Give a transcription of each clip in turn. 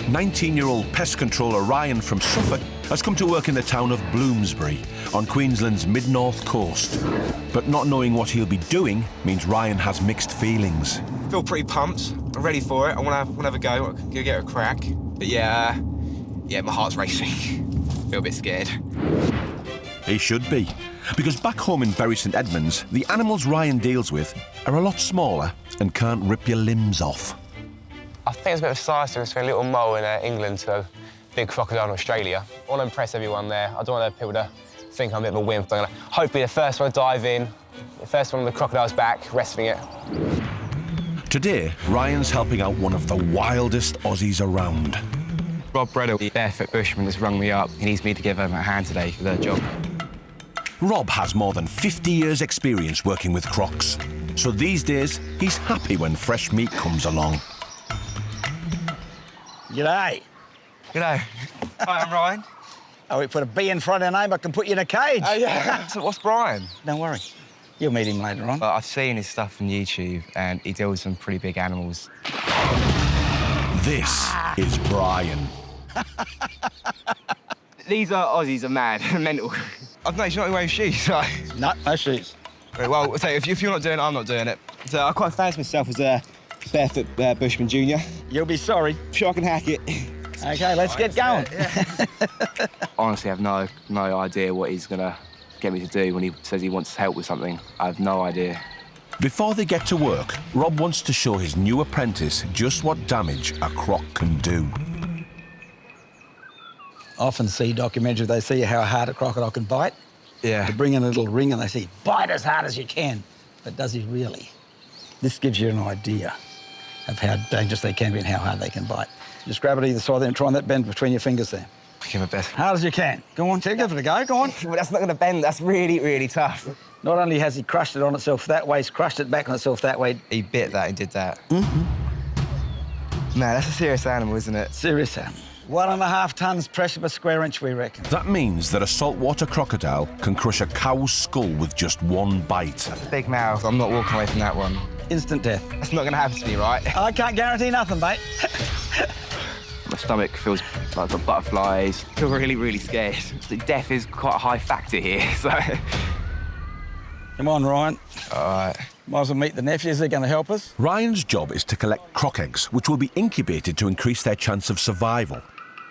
19-year-old pest controller Ryan from Suffolk has come to work in the town of Bloomsbury on Queensland's mid-north coast. But not knowing what he'll be doing means Ryan has mixed feelings. I feel pretty pumped. I'm ready for it. I want to have a go. Go get a crack. But yeah, my heart's racing. Feel a bit scared. He should be, because back home in Bury St Edmunds, the animals Ryan deals with are a lot smaller and can't rip your limbs off. I think it's a bit of a size difference between a little mole in England to a big crocodile in Australia. I want to impress everyone there. I don't want people to think I'm a bit of a wimp. I'm going to hopefully the first one to dive in, the first one on the crocodile's back, wrestling it. Today, Ryan's helping out one of the wildest Aussies around. Rob Breddle, the barefoot bushman, has rung me up. He needs me to give him a hand today for their job. Rob has more than 50 years' experience working with crocs, so these days he's happy when fresh meat comes along. G'day. G'day. Hi, I'm Ryan. Oh, we put a B in front of your name, I can put you in a cage. Oh, yeah. So what's Brian? Don't worry. You'll meet him later on. Well, I've seen his stuff on YouTube, and he deals with some pretty big animals. This is Brian. These Aussies are mad, mental. I've noticed you're not wearing shoes, right? No shoes. Well, so if you're not doing it, I'm not doing it. So I quite fancy myself as a barefoot bushman junior. You'll be sorry. I'm sure I can hack it. OK, let's get going. Honestly, I have no idea what he's going to get me to do when he says he wants help with something. I have no idea. Before they get to work, Rob wants to show his new apprentice just what damage a croc can do. Often see documentaries, they see how hard a crocodile can bite. Yeah. They bring in a little ring and they say, bite as hard as you can. But does he really? This gives you an idea of how dangerous they can be and how hard they can bite. Just grab it either side and try and that bend between your fingers there. Give it best. Hard as you can. Go on, give it a go, go on. Well, that's not going to bend. That's really, really tough. Not only has he crushed it on itself that way, he's crushed it back on itself that way. He bit that and did that. Mm-hmm. Man, that's a serious animal, isn't it? Serious animal. 1.5 tons pressure per square inch, we reckon. That means that a saltwater crocodile can crush a cow's skull with just one bite. Big mouth. I'm not walking away from that one. Instant death. That's not going to happen to me, right? I can't guarantee nothing, mate. My stomach feels like I've got butterflies. I feel really, really scared. Death is quite a high factor here, so... Come on, Ryan. All right. Might as well meet the nephews, they're going to help us. Ryan's job is to collect croc eggs, which will be incubated to increase their chance of survival.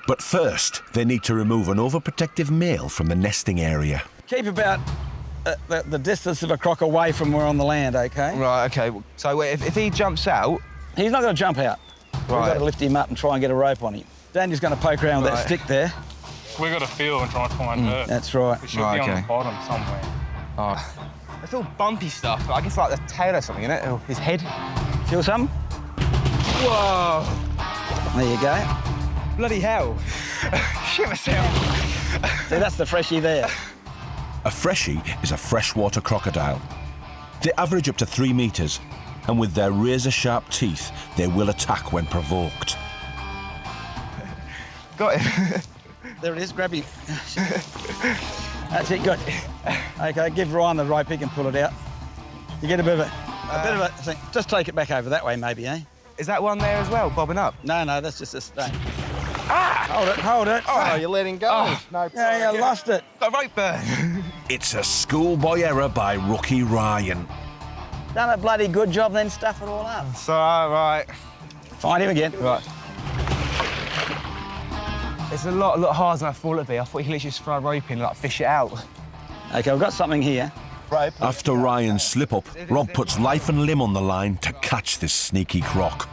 But first, they need to remove an overprotective male from the nesting area. Keep about the distance of a croc away from where on the land, OK? Right, OK. So if he jumps out... He's not going to jump out. Right. We've got to lift him up and try and get a rope on him. Danny's going to poke around with that stick there. We've got to feel and try to find her. That's right. It should be on the bottom somewhere. Oh. It's all bumpy stuff. I guess like the tail or something, isn't it? Or his head. Feel something? Whoa! There you go. Bloody hell. Shit myself. See, that's the freshie there. A freshie is a freshwater crocodile. They average up to 3 metres, and with their razor-sharp teeth, they will attack when provoked. Got him. There it is, grab him. That's it, good. OK, give Ryan the rope, he can pull it out. You get a bit of it. Just take it back over that way, maybe, eh? Is that one there as well, bobbing up? No, that's just a stone. Ah! Hold it. Oh, you're letting go. Oh. No, Yeah, you lost it. got a rope burn. It's a schoolboy error by rookie Ryan. Done a bloody good job, then stuff it all up. It's all right. Find him again. Right. It's a lot harder than I thought it'd be. I thought you could literally just throw a rope in and like, fish it out. OK, we've got something here. Rope. After Ryan's slip-up, Rob puts life and limb on the line to catch this sneaky croc.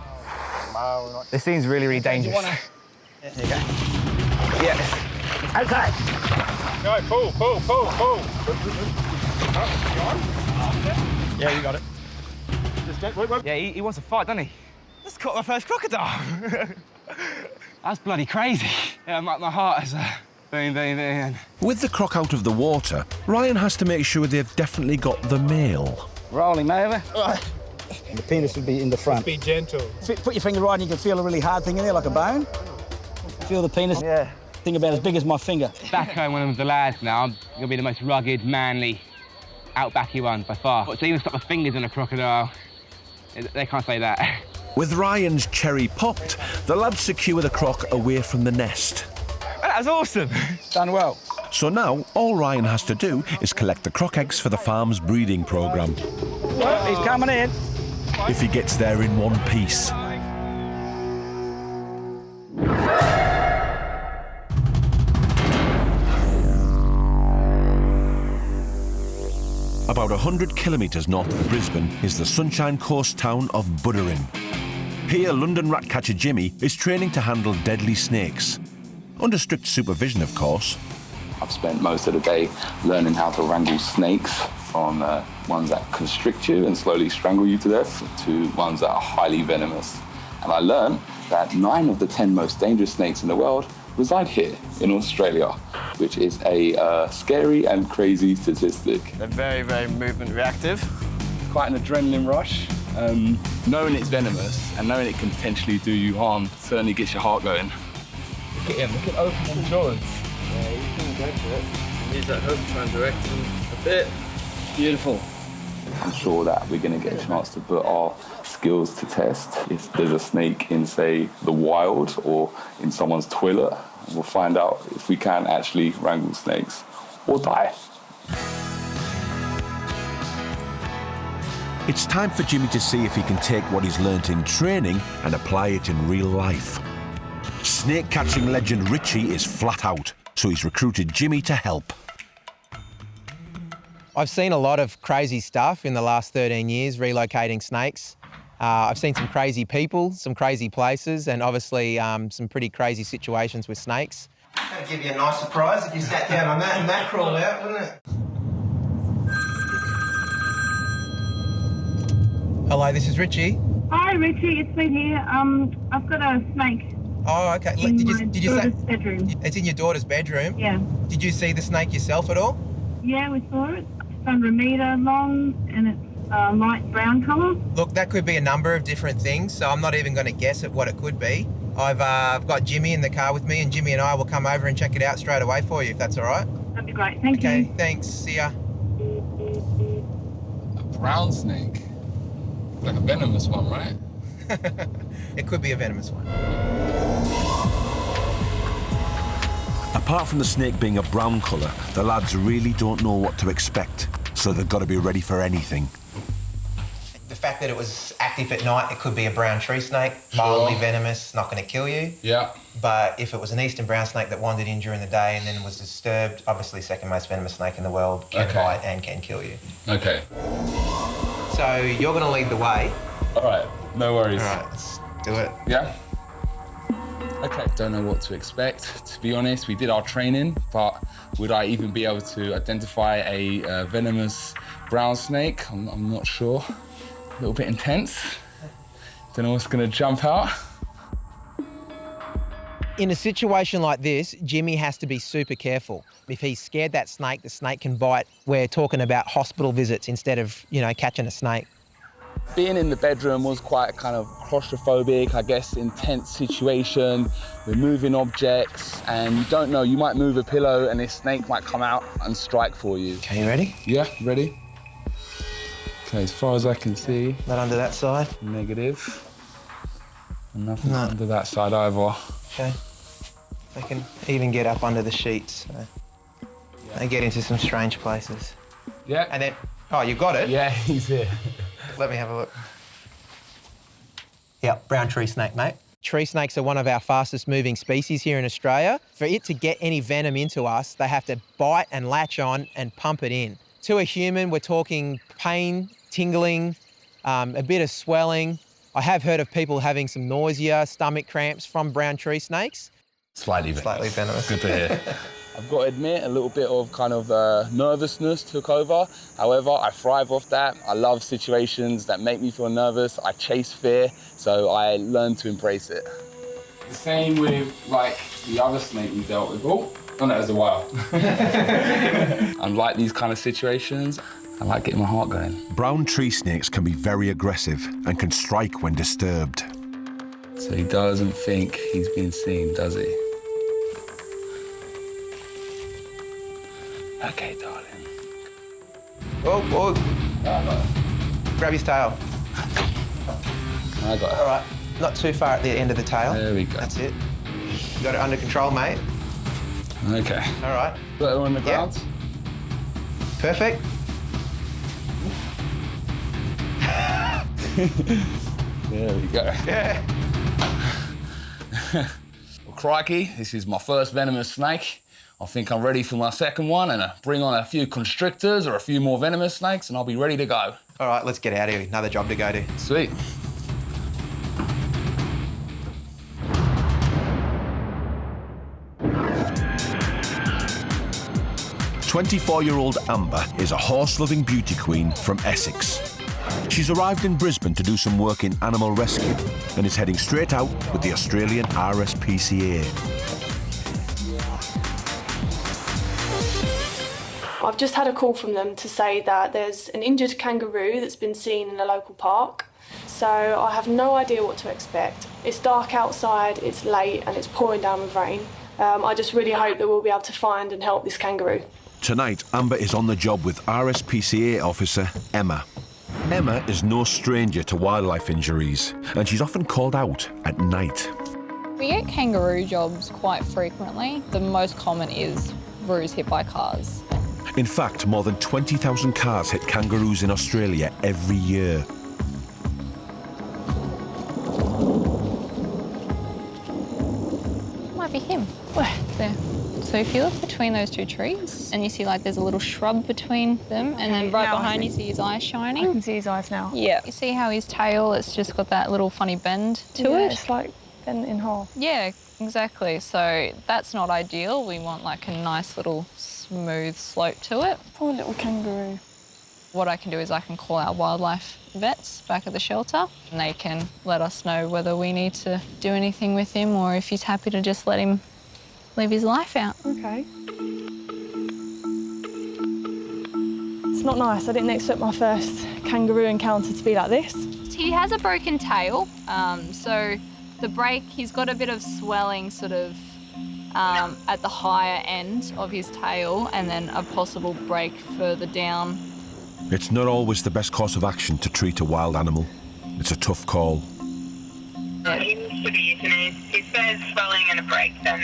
This seems really, really dangerous. There you go. Yeah. OK. Go, pull. Yeah, you got it. Yeah, he wants to fight, doesn't he? That's caught my first crocodile. That's bloody crazy. Yeah, my heart is boom. With the croc out of the water, Ryan has to make sure they've definitely got the male. Roll him over. And the penis would be in the front. Be gentle. Put your finger right and you can feel a really hard thing in there, like a bone. Feel the penis. Yeah. Thing about as big as my finger. Back home when I'm with the lads now, I'm gonna be the most rugged, manly, outbacky one by far. But to even stop my fingers in a crocodile, they can't say that. With Ryan's cherry popped, the lads secure the croc away from the nest. That was awesome. Done well. So now, all Ryan has to do is collect the croc eggs for the farm's breeding programme. Well, he's coming in. If he gets there in one piece. About 100 kilometres north of Brisbane is the Sunshine Coast town of Buderim. Here, London ratcatcher Jimmy is training to handle deadly snakes. Under strict supervision, of course. I've spent most of the day learning how to wrangle snakes, from ones that constrict you and slowly strangle you to death to ones that are highly venomous. And I learned that 9 of the 10 most dangerous snakes in the world reside here in Australia, which is a scary and crazy statistic. They're very, very movement reactive. It's quite an adrenaline rush. Knowing it's venomous and knowing it can potentially do you harm certainly gets your heart going. Look at him, look at open jaws. Yeah, you can go for it. Use that hook, try and direct them a bit. Beautiful. I'm sure that we're going to get a chance to put our skills to test. If there's a snake in, say, the wild or in someone's toilet, we'll find out if we can actually wrangle snakes or die. It's time for Jimmy to see if he can take what he's learnt in training and apply it in real life. Snake catching legend Richie is flat out, so he's recruited Jimmy to help. I've seen a lot of crazy stuff in the last 13 years relocating snakes. I've seen some crazy people, some crazy places, and obviously some pretty crazy situations with snakes. That'd give you a nice surprise if you sat down on that and that crawled out, wouldn't it? Hello, this is Richie. Hi, Richie. It's me here. I've got a snake. Oh, okay. In my daughter's bedroom. It's in your daughter's bedroom? Yeah. Did you see the snake yourself at all? Yeah, we saw it. It's under a metre long and it's light brown colour. Look, that could be a number of different things, so I'm not even going to guess at what it could be. I've got Jimmy in the car with me, and Jimmy and I will come over and check it out straight away for you, if that's all right. That'd be great. Thank you. Okay, thanks. See ya. A brown snake? Like a venomous one, right? It could be a venomous one. Apart from the snake being a brown colour, the lads really don't know what to expect, so they've got to be ready for anything. The fact that it was active at night, it could be a brown tree snake, mildly venomous, not going to kill you. Yeah. But if it was an eastern brown snake that wandered in during the day and then was disturbed, obviously second most venomous snake in the world, can bite and can kill you. Okay. So you're going to lead the way. All right, no worries. All right, let's do it. Yeah? Okay, don't know what to expect. To be honest, we did our training, but would I even be able to identify a venomous brown snake? I'm not sure. A little bit intense. Don't know what's gonna jump out. In a situation like this, Jimmy has to be super careful. If he's scared that snake, the snake can bite. We're talking about hospital visits instead of, catching a snake. Being in the bedroom was quite kind of claustrophobic, I guess, intense situation. We're moving objects and you don't know, you might move a pillow and this snake might come out and strike for you. Okay, you ready? Yeah, ready? Okay, as far as I can see. Not under that side? Negative. And nothing under that side either. Okay. They can even get up under the sheets. So they get into some strange places. Yeah. And then, oh, you got it? Yeah, he's here. Let me have a look. Yeah, brown tree snake, mate. Tree snakes are one of our fastest moving species here in Australia. For it to get any venom into us, they have to bite and latch on and pump it in. To a human, we're talking pain, tingling, a bit of swelling. I have heard of people having some nausea, stomach cramps from brown tree snakes. Slightly venomous. Slightly venomous. Good to hear. I've got to admit, a little bit of kind of nervousness took over. However, I thrive off that. I love situations that make me feel nervous. I chase fear, so I learn to embrace it. The same with, like, the other snake we dealt with. Oh, no, it was a while. Unlike these kind of situations, I like getting my heart going. Brown tree snakes can be very aggressive and can strike when disturbed. So he doesn't think he's being seen, does he? Okay, darling. Oh, oh. Grab his tail. I got it. All right, not too far at the end of the tail. There we go. That's it. You got it under control, mate. Okay. All right. Got it on the ground. Perfect. There we go. Yeah. Well, crikey, this is my first venomous snake. I think I'm ready for my second one, and bring on a few constrictors or a few more venomous snakes, and I'll be ready to go. All right, let's get out of here. Another job to go to. Sweet. 24-year-old Amber is a horse-loving beauty queen from Essex. She's arrived in Brisbane to do some work in animal rescue and is heading straight out with the Australian RSPCA. I've just had a call from them to say that there's an injured kangaroo that's been seen in a local park. So I have no idea what to expect. It's dark outside, it's late and it's pouring down with rain. I just really hope that we'll be able to find and help this kangaroo. Tonight, Amber is on the job with RSPCA officer Emma. Emma is no stranger to wildlife injuries, and she's often called out at night. We get kangaroo jobs quite frequently. The most common is roos hit by cars. In fact, more than 20,000 cars hit kangaroos in Australia every year. Might be him. Where? There. So if you look between those two trees and you see like there's a little shrub between them, and then right behind you see his eyes shining. I can see his eyes now. Yeah. You see how his tail, it's just got that little funny bend to Yeah, it? it's like bent in half. Yeah, exactly. So that's not ideal. We want like a nice little smooth slope to it. Poor little kangaroo. What I can do is I can call our wildlife vets back at the shelter, and they can let us know whether we need to do anything with him or if he's happy to just let him live his life out. Okay. It's not nice. I didn't expect my first kangaroo encounter to be like this. He has a broken tail, so the break, he's got a bit of swelling sort of at the higher end of his tail, and then a possible break further down. It's not always the best course of action to treat a wild animal. It's a tough call. He needs to be euthanized. If there's swelling and a break, then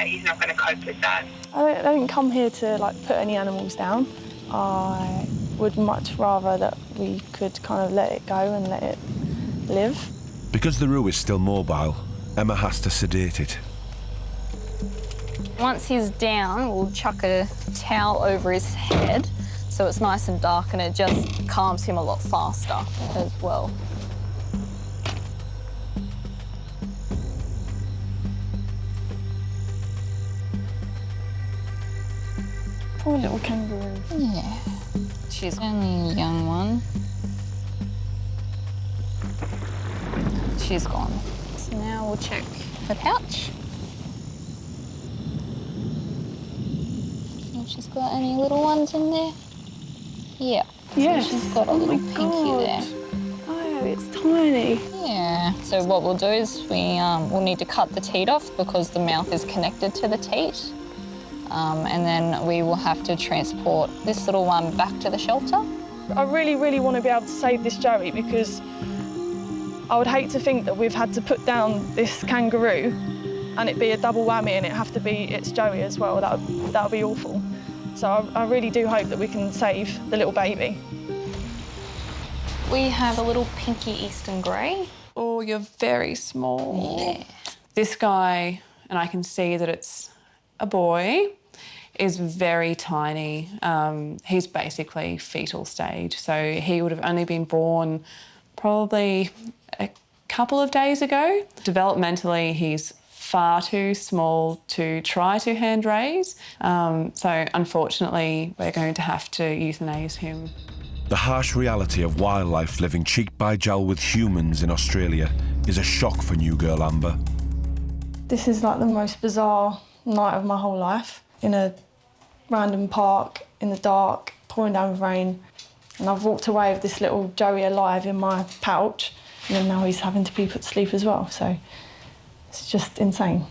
he's not going to cope with that. I didn't come here to put any animals down. I would much rather that we could kind of let it go and let it live. Because the roo is still mobile, Emma has to sedate it. Once he's down, we'll chuck a towel over his head so it's nice and dark, and it just calms him a lot faster as well. Poor little kangaroo. Yeah. She's only a young one. She's gone. So now we'll check the pouch. See if she's got any little ones in there. Yeah. Yes. So she's got a little pinky there. Oh, it's tiny. Yeah. So what we'll do is we'll need to cut the teat off because the mouth is connected to the teat. And then we will have to transport this little one back to the shelter. I really, really want to be able to save this Joey, because I would hate to think that we've had to put down this kangaroo and it be a double whammy and it have to be its Joey as well. That would be awful. So I really do hope that we can save the little baby. We have a little pinky Eastern Grey. Oh, you're very small. Yeah. This guy, and I can see that it's a boy, is very tiny. He's basically fetal stage, so he would have only been born probably a couple of days ago. Developmentally, he's far too small to try to hand raise, so unfortunately we're going to have to euthanize him. The harsh reality of wildlife living cheek by jowl with humans in Australia is a shock for new girl Amber. This is like the most bizarre night of my whole life, in a random park, in the dark, pouring down with rain. And I've walked away with this little Joey alive in my pouch, and then now he's having to be put to sleep as well, so it's just insane.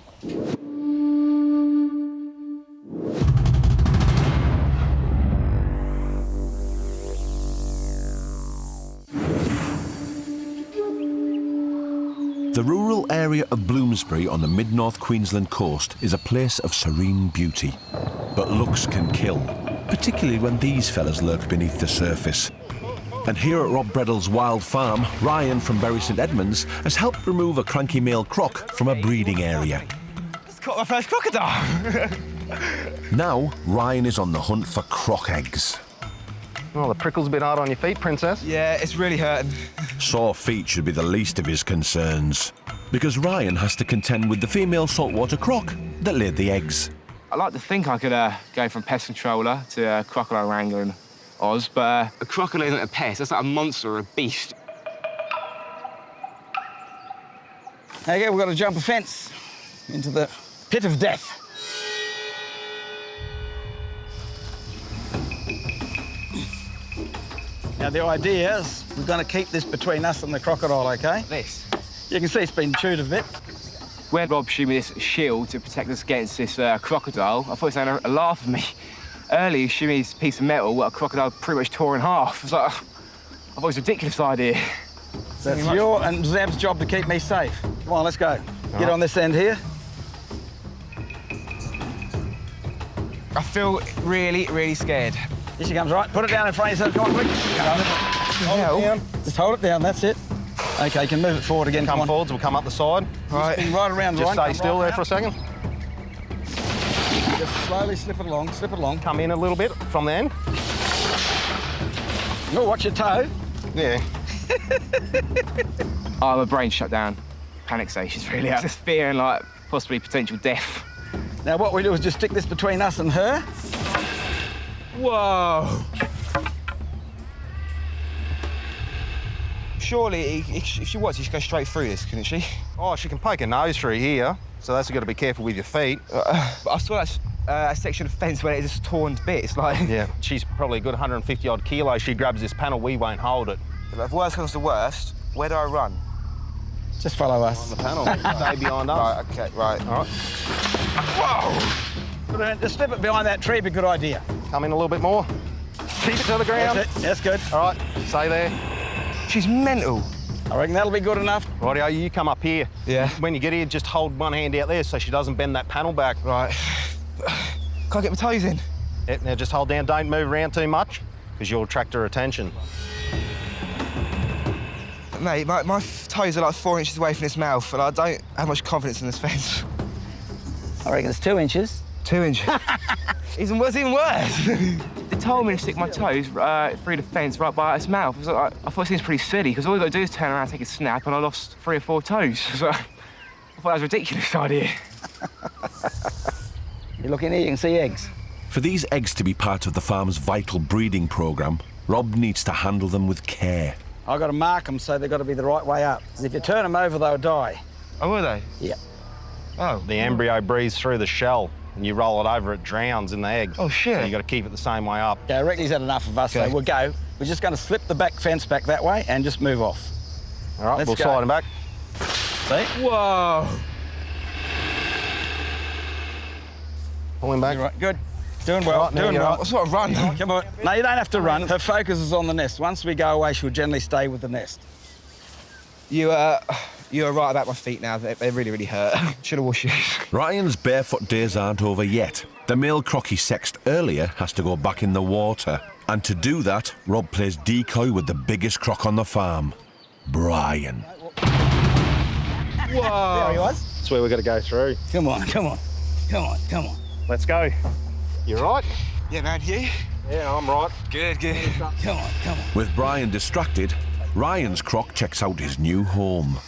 The rural area of Bloomsbury on the mid-North Queensland coast is a place of serene beauty. But looks can kill, particularly when these fellas lurk beneath the surface. And here at Rob Breddle's Wild Farm, Ryan from Bury St Edmunds has helped remove a cranky male croc from a breeding area. Just caught my first crocodile. Now, Ryan is on the hunt for croc eggs. Oh, the prickle's a bit hard on your feet, Princess. Yeah, it's really hurting. Sore feet should be the least of his concerns, because Ryan has to contend with the female saltwater croc that laid the eggs. I like to think I could go from pest controller to crocodile wrangler in Oz, but a crocodile isn't a pest. That's not a monster or a beast. Okay, we've got to jump a fence into the pit of death. Now, the idea is we're going to keep this between us and the crocodile, OK? This? You can see it's been chewed a bit. When Rob showed me this shield to protect us against this crocodile, I thought he was having a laugh at me. Earlier, he showed me this piece of metal that a crocodile pretty much tore in half. I was like, I thought it was a ridiculous idea. So it's your and Zab's job to keep me safe. Come on, let's go. Get on this end here. I feel really, really scared. Here she comes, right? Put it down in front of yourself. Come on, quick. Hold it down. Just hold it down, that's it. OK, you can move it forward again. Come forwards, we'll come up the side. Right. Spin right around, Just Ryan. stay still there for a second. Just slowly slip it along, slip it along. Come in a little bit from the end. Oh, watch your toe. Yeah. Oh, my brain shut down. Panic stations, really. Just fearing, like, possibly potential death. Now, what we do is just stick this between us and her. Whoa! Surely, if she wants, she should go straight through this, couldn't she? Oh, she can poke her nose through here, so that's got to be careful with your feet. But I saw that a section of fence where it just torn to bits, like... Yeah, she's probably a good 150-odd kilos. She grabs this panel, we won't hold it. If worst comes to worst, where do I run? Just follow us. On the panel, stay behind us. Right, OK, right. All right. Whoa! Just slip it behind that tree, be a good idea. Come in a little bit more. Keep it to the ground. That's it, that's good. All right, stay there. She's mental. I reckon that'll be good enough. Rightio, you come up here. Yeah. When you get here, just hold one hand out there so she doesn't bend that panel back. Right. Can't I get my toes in? Yeah, now just hold down, don't move around too much, because you'll attract her attention. Mate, my toes are like 4 inches away from this mouth, and I don't have much confidence in this fence. I reckon it's 2 inches. 2 inches? It's even worse. They told me to stick my toes through the fence right by its mouth. I thought it seems pretty silly, because all you got to do is turn around, take a snap, and I lost 3 or 4 toes. So I thought that was a ridiculous idea. You look in here, you can see eggs. For these eggs to be part of the farm's vital breeding programme, Rob needs to handle them with care. I've got to mark them so they've got to be the right way up. If you turn them over, they'll die. Oh, will they? Yeah. Oh. The embryo breathes through the shell, and you roll it over, it drowns in the egg. Oh, shit. So you got to keep it the same way up. Yeah, I reckon he's had enough of us, so we'll go. We're just going to slip the back fence back that way and just move off. All right, we'll go. slide him back. See? Whoa. Pull him back. Right, good. Doing well, Right, now doing get well. up. What sort of run? Come on. No, you don't have to run. Her focus is on the nest. Once we go away, she'll generally stay with the nest. You are right about my feet now. They really, really hurt. Should have washed shoes. Ryan's barefoot days aren't over yet. The male croc he sexed earlier has to go back in the water. And to do that, Rob plays decoy with the biggest croc on the farm, Brian. Whoa. There he was. That's where we've got to go through. Come on, come on, come on, come on. Let's go. You right? Yeah, man, you? Yeah, I'm right. Good, good. Come on, come on. With Brian distracted, Ryan's croc checks out his new home.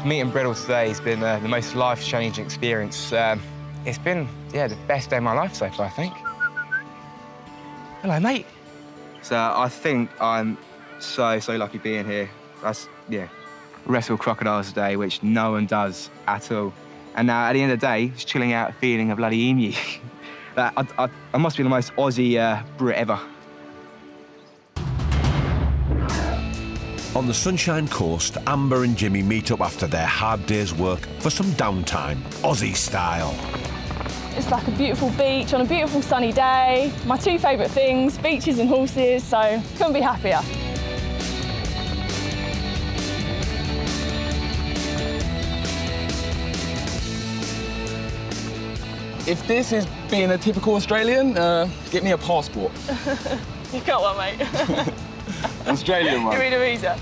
Meeting Breddle today has been the most life-changing experience. It's been, yeah, the best day of my life so far, I think. Hello, mate. So I think I'm so lucky being here. Yeah. Wrestle crocodiles today, which no one does at all. And at the end of the day, just chilling out, feeding a bloody emu. I must be the most Aussie Brit ever. On the Sunshine Coast, Amber and Jimmy meet up after their hard day's work for some downtime, Aussie style. It's like a beautiful beach on a beautiful sunny day. My two favourite things, beaches and horses, so couldn't be happier. If this is being a typical Australian, get me a passport. You got one, mate. Australian one. Give me the visa.